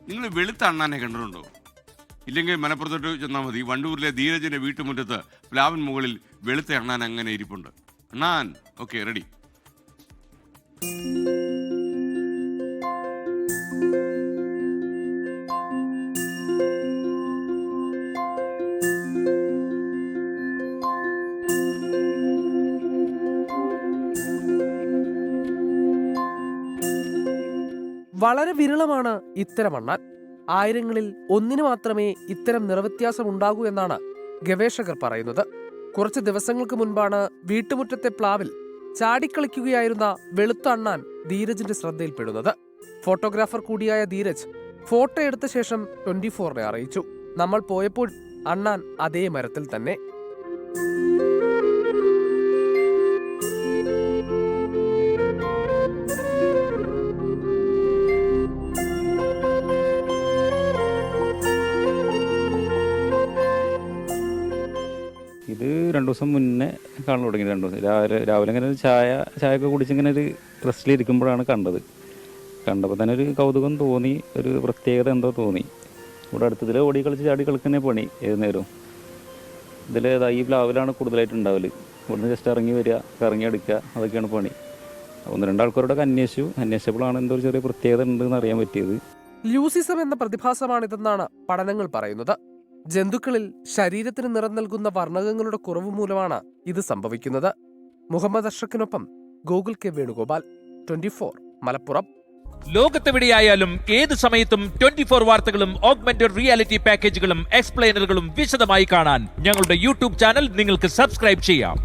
നിങ്ങൾ വെളുത്ത അണ്ണാനെ കണ്ടിട്ടുണ്ടോ? ഇല്ലെങ്കിൽ മലപ്പുറത്തോട്ട് ചെന്നാൽ മതി. വണ്ടൂരിലെ ധീരജിന്റെ വീട്ടുമുറ്റത്ത് പ്ലാവിൻ മുകളിൽ വെളുത്ത അണ്ണാൻ അങ്ങനെ ഇരിപ്പുണ്ട്. അണ്ണാൻ ഓക്കെ റെഡി. വളരെ വിരളമാണ് ഇത്തരം അണ്ണാൻ. ആയിരങ്ങളിൽ ഒന്നിന് മാത്രമേ ഇത്തരം നിറവ്യത്യാസം ഉണ്ടാകൂ എന്നാണ് ഗവേഷകർ പറയുന്നത്. കുറച്ച് ദിവസങ്ങൾക്ക് മുൻപാണ് വീട്ടുമുറ്റത്തെ പ്ലാവിൽ ചാടിക്കളിക്കുകയായിരുന്ന വെളുത്ത അണ്ണാൻ ധീരജിന്റെ ശ്രദ്ധയിൽപ്പെടുന്നത്. ഫോട്ടോഗ്രാഫർ കൂടിയായ ധീരജ് ഫോട്ടോ എടുത്ത ശേഷം 24നെ അറിയിച്ചു. നമ്മൾ പോയപ്പോൾ അണ്ണാൻ അതേ മരത്തിൽ തന്നെ. ഇത് 2 ദിവസം മുന്നേ കാണാൻ തുടങ്ങി. 2 ദിവസം രാവിലെ ഇങ്ങനെ ഒരു ചായയൊക്കെ കുടിച്ചിങ്ങനെ ഒരു റെസ്റ്റിലിരിക്കുമ്പോഴാണ് കണ്ടപ്പോൾ തന്നെ ഒരു കൗതുകം തോന്നി, ഒരു പ്രത്യേകത എന്തോ തോന്നി. ഇവിടെ അടുത്തതിൽ ഓടി കളിച്ച് ചാടി കളിക്കുന്ന പണി ഏത് നേരവും. ഇതിൽ ഈ പ്ലാവിലാണ് കൂടുതലായിട്ട് ഉണ്ടാവല്. ഇവിടുന്ന് ജസ്റ്റ് ഇറങ്ങി വരിക, ഇറങ്ങി എടുക്കുക, അതൊക്കെയാണ് പണി. 1-2 ആൾക്കാരോടൊക്കെ അന്വേഷിച്ചപ്പോഴാണ് എന്തോ ഒരു ചെറിയ പ്രത്യേകത ഉണ്ടെന്ന് അറിയാൻ പറ്റിയത്. ല്യൂസിസം എന്ന പ്രതിഭാസമാണിതെന്നാണ് പഠനങ്ങൾ പറയുന്നത്. ജന്തുക്കളിൽ ശരീരത്തിന് നിറം നൽകുന്ന വർണ്ണകങ്ങളുടെ കുറവ് മൂലമാണ് ഇത് സംഭവിക്കുന്നത്. മുഹമ്മദ് അഷ്റഖിനൊപ്പം ഗോകുൽ കെ വേണുഗോപാൽ, 24 മലപ്പുറം. ലോകത്തെവിടെയായാലും ഏത് സമയത്തും 24 വാർത്തകളും ഓഗ്മെന്റഡ് റിയാലിറ്റി പാക്കേജുകളും എക്സ്പ്ലെയിനറുകളും വിശദമായി കാണാൻ ഞങ്ങളുടെ യൂട്യൂബ് ചാനൽ നിങ്ങൾക്ക് സബ്സ്ക്രൈബ് ചെയ്യാം.